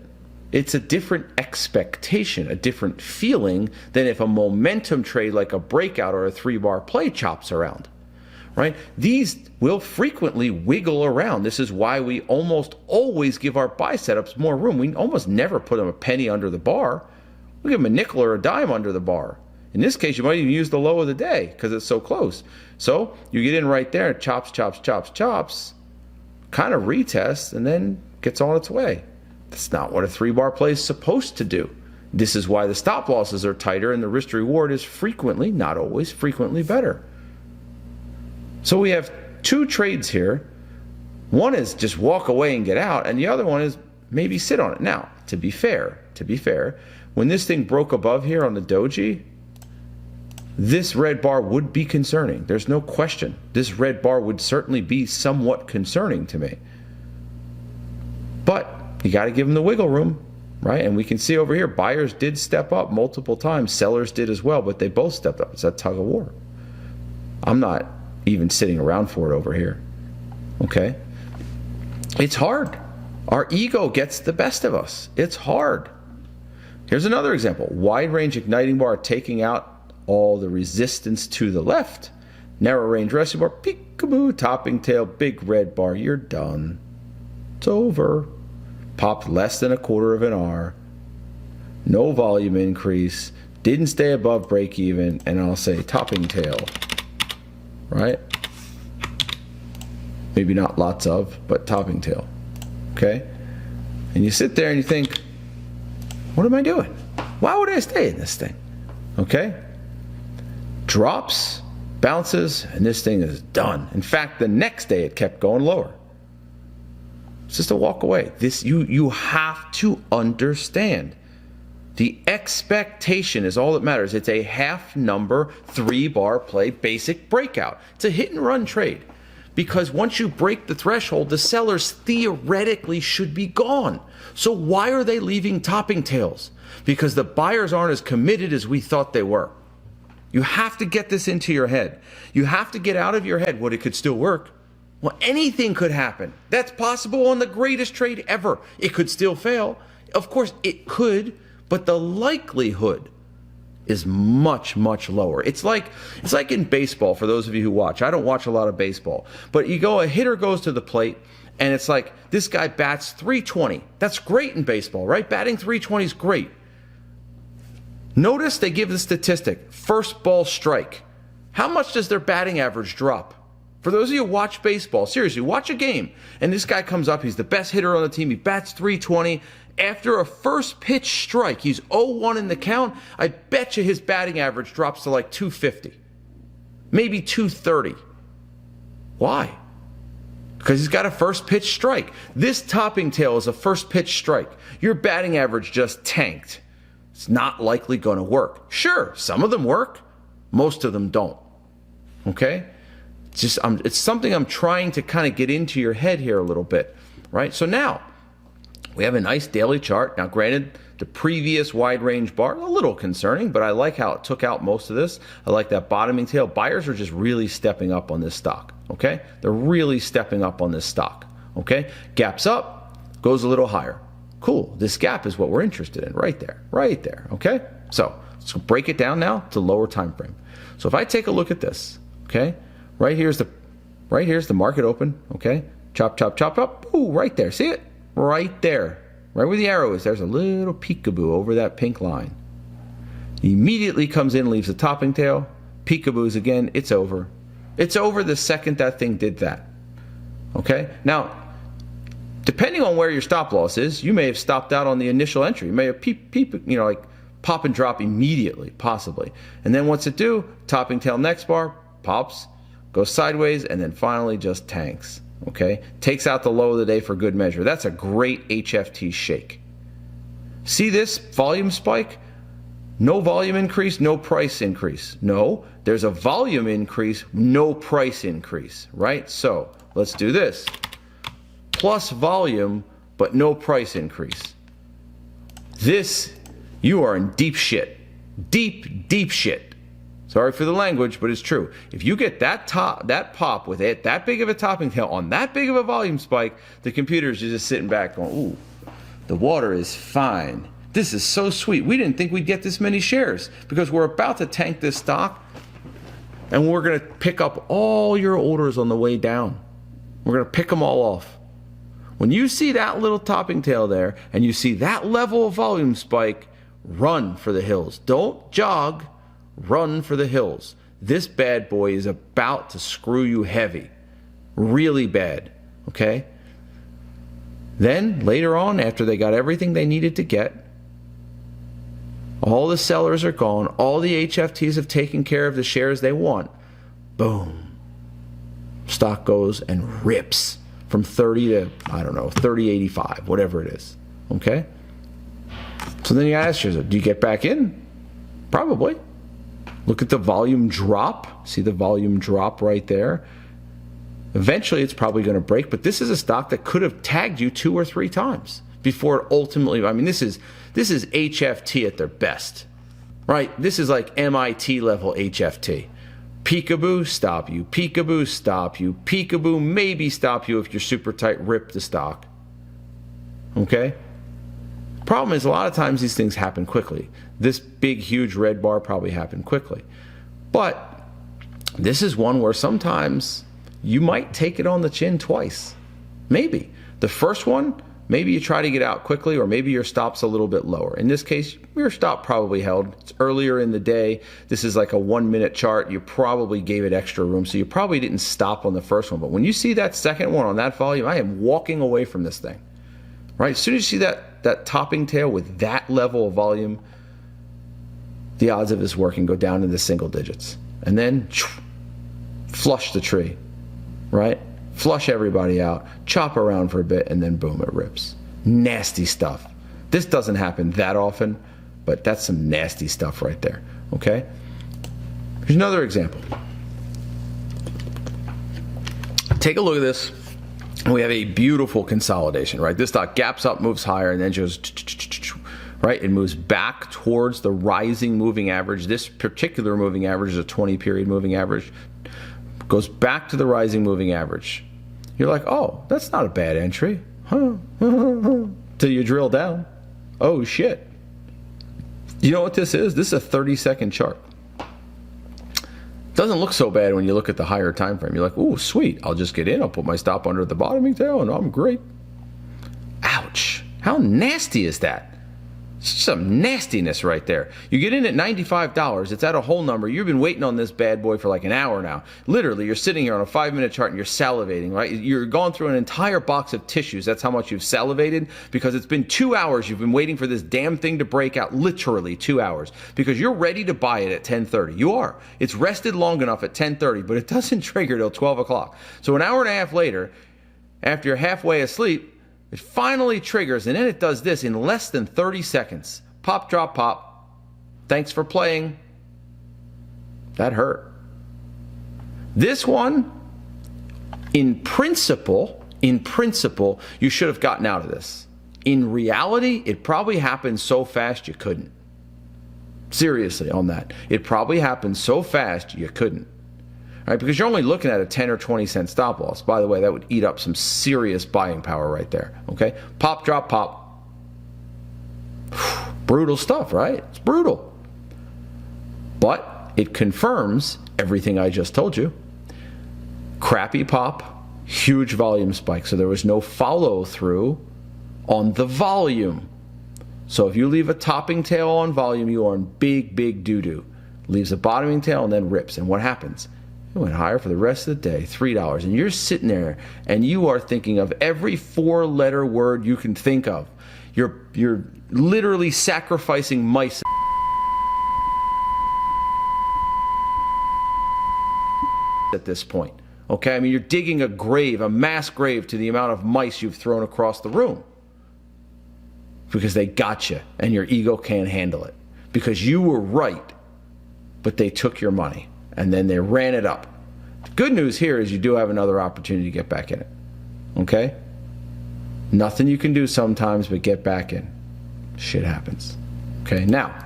it's a different expectation, a different feeling than if a momentum trade like a breakout or a 3-bar play chops around, right? These will frequently wiggle around. This is why we almost always give our buy setups more room. We almost never put them a penny under the bar. We give them a nickel or a dime under the bar. In this case, you might even use the low of the day because it's so close. So you get in right there, chops, chops, chops, chops, kind of retests, and then gets on its way. That's not what a 3-bar play is supposed to do. This is why the stop losses are tighter and the risk to reward is frequently, not always, frequently better. So we have 2 trades here One is just walk away and get out, and the other one is maybe sit on it. Now, to be fair, when this thing broke above here on the doji, this red bar would be concerning. There's no question. This red bar would certainly be somewhat concerning to me. But you got to give them the wiggle room, right? And we can see over here, buyers did step up multiple times. Sellers did as well, but they both stepped up. It's that tug of war. I'm not even sitting around for it over here, okay? It's hard. Our ego gets the best of us. It's hard. Here's another example. Wide range igniting bar taking out all the resistance to the left. Narrow range rescue bar, peekaboo, topping tail, big red bar. You're done. It's over. Popped less than 1/4 of an R. No volume increase. Didn't stay above break even. And I'll say topping tail. Right? Maybe not lots of, but topping tail. Okay? And you sit there and you think, what am I doing? Why would I stay in this thing? Okay? Drops, bounces, and this thing is done. In fact, the next day it kept going lower. It's just a walk away. This you have to understand. The expectation is all that matters. It's a half number, 3-bar play, basic breakout. It's a hit and run trade. Because once you break the threshold, the sellers theoretically should be gone. So why are they leaving topping tails? Because the buyers aren't as committed as we thought they were. You have to get this into your head. You have to get out of your head what it could still work. Well, anything could happen. That's possible on the greatest trade ever. It could still fail. Of course, it could, but the likelihood is much, much lower. It's like in baseball, for those of you who watch. I don't watch a lot of baseball. But a hitter goes to the plate, and it's like, this guy bats .320. That's great in baseball, right? Batting .320 is great. Notice they give the statistic, first ball strike. How much does their batting average drop? For those of you who watch baseball, seriously, watch a game, and this guy comes up, he's the best hitter on the team, he bats .320. After a first pitch strike, he's 0-1 in the count. I bet you his batting average drops to like .250, maybe .230. Why? Because he's got a first pitch strike. This topping tail is a first pitch strike. Your batting average just tanked. It's not likely going to work. Sure, some of them work. Most of them don't. Okay? It's something I'm trying to kind of get into your head here a little bit, right? So now, we have a nice daily chart. Now, granted, the previous wide range bar, a little concerning, but I like how it took out most of this. I like that bottoming tail. Buyers are just really stepping up on this stock, okay? They're really stepping up on this stock, okay? Gaps up, goes a little higher. Cool, this gap is what we're interested in, right there, okay? So let's break it down now to lower time frame. So if I take a look at this, okay? Right here's the market open, okay? Chop, chop, chop, chop, ooh, right there, see it? Right there, right where the arrow is, there's a little peekaboo over that pink line. He immediately comes in, leaves a topping tail, peekaboos again, it's over. It's over the second that thing did that, okay? Now, depending on where your stop loss is, you may have stopped out on the initial entry. You may have like pop and drop immediately, possibly. And then what's it do? Topping tail next bar, pops, goes sideways, and then finally just tanks. Okay? Takes out the low of the day for good measure. That's a great HFT shake. See this volume spike? No volume increase, no price increase. No, there's a volume increase, no price increase, right? So let's do this. Plus volume, but no price increase. This, you are in deep shit. Deep, deep shit. Sorry for the language, but it's true. If you get that pop with it, that big of a topping tail on that big of a volume spike, the computer's just sitting back going, ooh, the water is fine. This is so sweet. We didn't think we'd get this many shares because we're about to tank this stock and we're going to pick up all your orders on the way down. We're going to pick them all off. When you see that little topping tail there and you see that level of volume spike, run for the hills. Don't jog, run for the hills. This bad boy is about to screw you heavy. Really bad, okay? Then, later on, after they got everything they needed to get, all the sellers are gone, all the HFTs have taken care of the shares they want, boom. Stock goes and rips from 30 to, I don't know, 30.85, whatever it is. Okay? So then you ask yourself, do you get back in? Probably. Look at the volume drop. See the volume drop right there? Eventually it's probably going to break, but this is a stock that could have tagged you 2 or 3 times before it ultimately, I mean, this is HFT at their best, right? This is like MIT level HFT. Peekaboo, stop you. Peekaboo, stop you. Peekaboo, maybe stop you if you're super tight, rip the stock. Okay? Problem is, a lot of times these things happen quickly. This big, huge red bar probably happened quickly. But this is one where sometimes you might take it on the chin twice. Maybe. The first one, maybe you try to get out quickly, or maybe your stop's a little bit lower. In this case, your stop probably held. It's earlier in the day. This is like a 1-minute chart. You probably gave it extra room, so you probably didn't stop on the first one. But when you see that second one on that volume, I am walking away from this thing. Right? As soon as you see that topping tail with that level of volume, the odds of this working go down into single digits. And then flush the tree. Right? Flush everybody out, chop around for a bit, and then boom, it rips. Nasty stuff. This doesn't happen that often, but that's some nasty stuff right there. Okay? Here's another example. Take a look at this. We have a beautiful consolidation, right? This stock gaps up, moves higher, and then just, right? It moves back towards the rising moving average. This particular moving average is a 20-period moving average. Goes back to the rising moving average. You're like, oh, that's not a bad entry. Till you drill down. Oh, shit. You know what this is? This is a 30-second chart. Doesn't look so bad when you look at the higher time frame. You're like, ooh, sweet. I'll just get in. I'll put my stop under the bottoming tail, and I'm great. Ouch. How nasty is that? Some nastiness right there. You get in at $95. It's at a whole number. You've been waiting on this bad boy for like an hour now. Literally, you're sitting here on a 5-minute chart and you're salivating, right? You're going through an entire box of tissues. That's how much you've salivated, because it's been 2 hours. You've been waiting for this damn thing to break out. Literally 2 hours, because you're ready to buy it at 10:30. You are. It's rested long enough at 10:30, but it doesn't trigger till 12 o'clock. So an hour and a half later, after you're halfway asleep, it finally triggers, and then it does this in less than 30 seconds. Pop, drop, pop. Thanks for playing. That hurt. This one, in principle, you should have gotten out of this. In reality, it probably happened so fast you couldn't. Seriously on that. It probably happened so fast you couldn't. Right, because you're only looking at a 10 or 20 cent stop loss. By the way, that would eat up some serious buying power right there. Okay? Pop, drop, pop. Brutal stuff, right? It's brutal. But it confirms everything I just told you. Crappy pop, huge volume spike. So there was no follow through on the volume. So if you leave a topping tail on volume, you are in big, big doo-doo. Leaves a bottoming tail and then rips. And what happens? It went higher for the rest of the day, $3. And you're sitting there and you are thinking of every 4-letter word you can think of. You're literally sacrificing mice at this point. Okay? I mean, you're digging a grave, a mass grave, to the amount of mice you've thrown across the room. Because they got you and your ego can't handle it. Because you were right, but they took your money. And then they ran it up. The good news here is you do have another opportunity to get back in it. Okay? Nothing you can do sometimes but get back in. Shit happens. Okay? Now,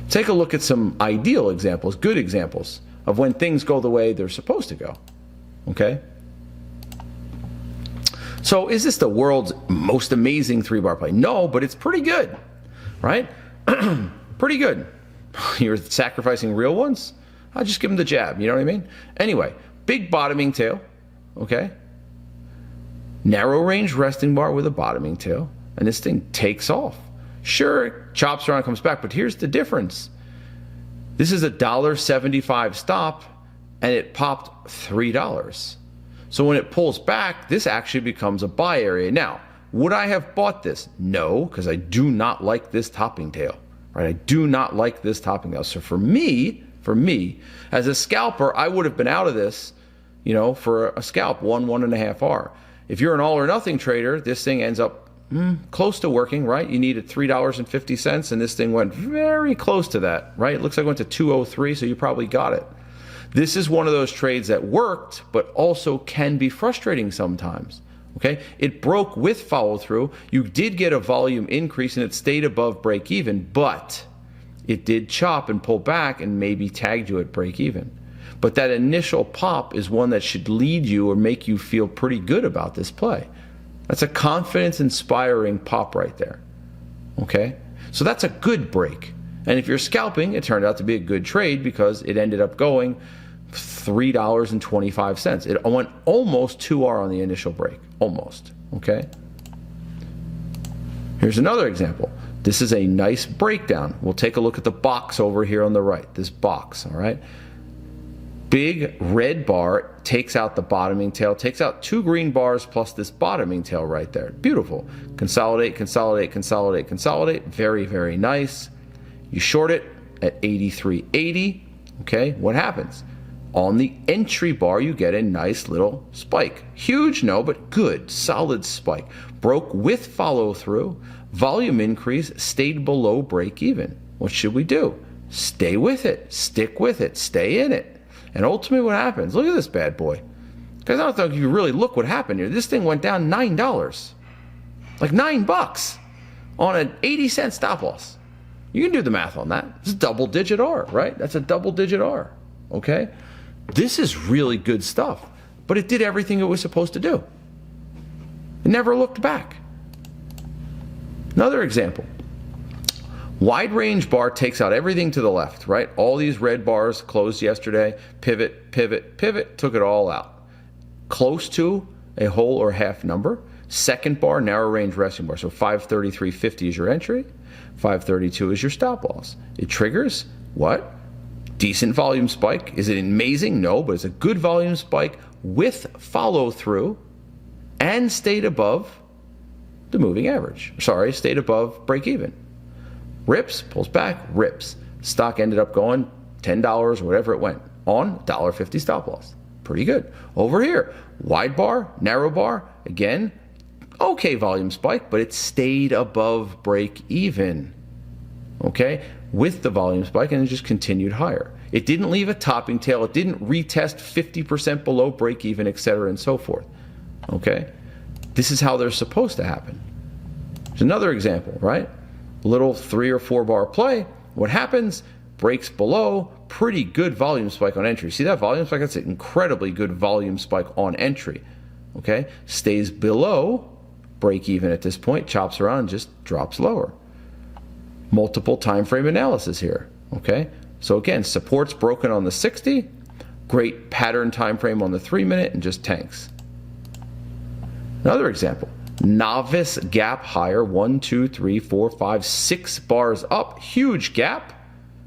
take a look at some ideal examples, good examples, of when things go the way they're supposed to go. Okay? So, is this the world's most amazing 3-bar play? No, but it's pretty good. Right? Pretty good. You're sacrificing real ones? I'll just give them the jab, you know what I mean? Anyway, big bottoming tail, okay? Narrow range resting bar with a bottoming tail, and this thing takes off. Sure, it chops around, comes back, but here's the difference. This is a $1.75 stop, and it popped $3. So when it pulls back, this actually becomes a buy area. Now, would I have bought this? No, because I do not like this topping tail, right? I do not like this topping tail. So for me, as a scalper, I would have been out of this, for a scalp, 1.5 R. If you're an all or nothing trader, this thing ends up close to working, right? You needed $3.50, and this thing went very close to that, right? It looks like it went to 203, so you probably got it. This is one of those trades that worked, but also can be frustrating sometimes. Okay, it broke with follow through. You did get a volume increase and it stayed above break even, but it did chop and pull back and maybe tagged you at break even. But that initial pop is one that should lead you or make you feel pretty good about this play. That's a confidence inspiring pop right there. Okay, so that's a good break. And if you're scalping, it turned out to be a good trade because it ended up going $3.25. It went almost 2R on the initial break. Almost. Okay. Here's another example. This is a nice breakdown. We'll take a look at the box over here on the right. This box. All right. Big red bar takes out the bottoming tail, takes out 2 green bars plus this bottoming tail right there. Beautiful. Consolidate, consolidate, consolidate, consolidate. Very, very nice. You short it at 83.80. Okay. What happens? On the entry bar, you get a nice little spike. Huge, no, but good, solid spike. Broke with follow through, volume increase, stayed below break even. What should we do? Stay with it, stick with it, stay in it. And ultimately what happens? Look at this bad boy. Guys, I don't think you really look what happened here. This thing went down $9. Like $9 on an 80-cent stop loss. You can do the math on that. It's a double-digit R, right? That's a double-digit R, okay? This is really good stuff, but it did everything it was supposed to do. It never looked back. Another example. Wide range bar takes out everything to the left, right? All these red bars closed yesterday. Pivot, pivot, pivot, took it all out. Close to a whole or half number. Second bar, narrow range resting bar. So 533.50 is your entry. 532 is your stop loss. It triggers what? Decent volume spike. Is it amazing? No, but it's a good volume spike with follow through and stayed above the moving average. Sorry, stayed above break even. Rips, pulls back, rips. Stock ended up going $10 or whatever it went on $1.50 stop loss. Pretty good. Over here, wide bar, narrow bar, again, okay volume spike, but it stayed above break even. Okay, with the volume spike, and it just continued higher. It didn't leave a topping tail. It didn't retest 50% below break even, etc., and so forth. Okay, this is how they're supposed to happen. There's another example, right? Little 3 or 4 bar play. What happens? Breaks below, pretty good volume spike on entry. See that volume spike? That's an incredibly good volume spike on entry. Okay, stays below break even at this point, chops around and just drops lower. Multiple time frame analysis here. Okay, so again, support's broken on the 60, great pattern time frame on the 3-minute, and just tanks. Another example, novice gap higher, 1, 2, 3, 4, 5, 6 bars up, huge gap.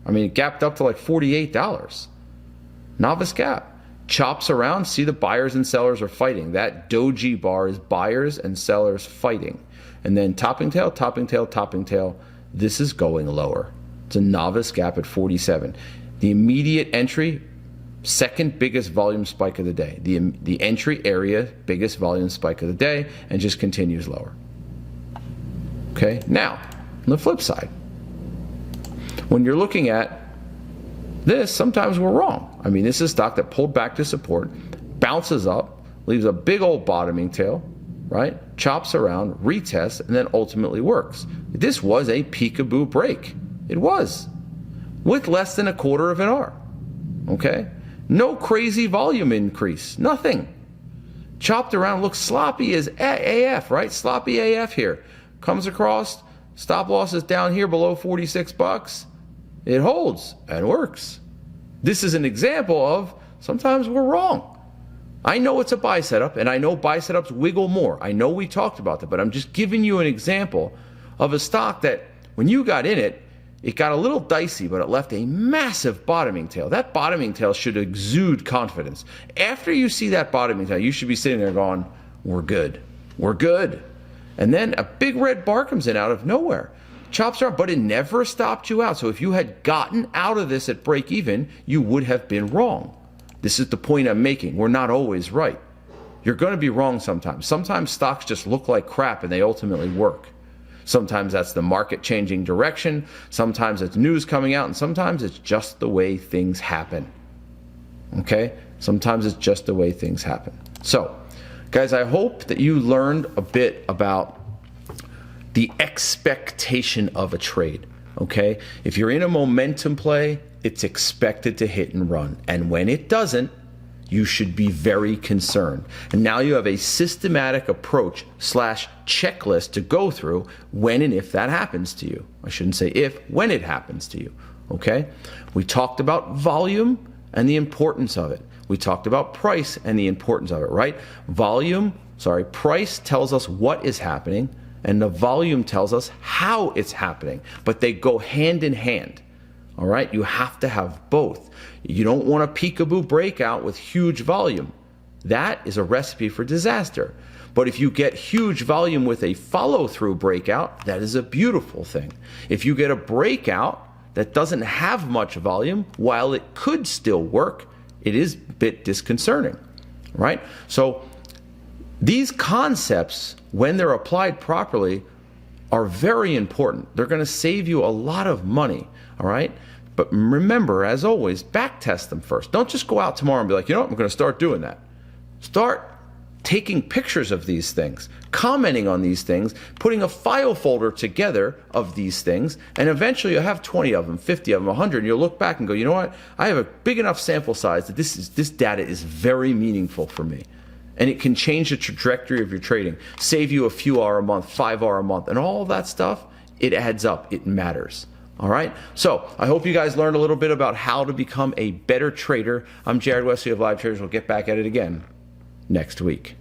I mean, it gapped up to like $48. Novice gap. Chops around, see the buyers and sellers are fighting. That doji bar is buyers and sellers fighting. And then topping tail, topping tail, topping tail. This is going lower. It's a novice gap at 47. The immediate entry, second biggest volume spike of the day. The entry area, biggest volume spike of the day, and just continues lower. Okay, now, on the flip side, when you're looking at this, sometimes we're wrong. I mean, this is stock that pulled back to support, bounces up, leaves a big old bottoming tail, right? Chops around, retests, and then ultimately works. This was a peekaboo break. It was. With less than a quarter of an R. Okay? No crazy volume increase. Nothing. Chopped around, looks sloppy as AF, right? Sloppy AF here. Comes across, stop loss is down here below 46 bucks. It holds and works. This is an example of sometimes we're wrong. I know it's a buy setup, and I know buy setups wiggle more. I know we talked about that, but I'm just giving you an example of a stock that when you got in it, it got a little dicey, but it left a massive bottoming tail. That bottoming tail should exude confidence. After you see that bottoming tail, you should be sitting there going, we're good. We're good. And then a big red bar comes in out of nowhere. Chops around, but it never stopped you out. So if you had gotten out of this at break even, you would have been wrong. This is the point I'm making. We're not always right. you're going to be wrong sometimes. Sometimes stocks just look like crap and they ultimately work. Sometimes that's the market changing direction. Sometimes it's news coming out, and sometimes it's just the way things happen. Okay? Sometimes it's just the way things happen. So, guys, I hope that you learned a bit about the expectation of a trade. Okay? If you're in a momentum play, it's expected to hit and run. And when it doesn't, you should be very concerned. And now you have a systematic approach / checklist to go through when and if that happens to you. I shouldn't say if, when it happens to you. Okay? We talked about volume and the importance of it. We talked about price and the importance of it, right? Price tells us what is happening, and the volume tells us how it's happening. But they go hand in hand. All right, you have to have both. You don't want a peekaboo breakout with huge volume. That is a recipe for disaster. But if you get huge volume with a follow-through breakout, that is a beautiful thing. If you get a breakout that doesn't have much volume, while it could still work, it is a bit disconcerting, right? So these concepts, when they're applied properly, are very important. They're going to save you a lot of money, all right? But remember, as always, back test them first. Don't just go out tomorrow and be like, you know what, I'm going to start doing that. Start taking pictures of these things, commenting on these things, putting a file folder together of these things, and eventually you'll have 20 of them, 50 of them, 100, and you'll look back and go, you know what, I have a big enough sample size that this data is very meaningful for me. And it can change the trajectory of your trading, save you a few hour a month, 5 hour a month, and all that stuff, it adds up, it matters. All right, so I hope you guys learned a little bit about how to become a better trader. I'm Jared Wesley of Live Traders. We'll get back at it again next week.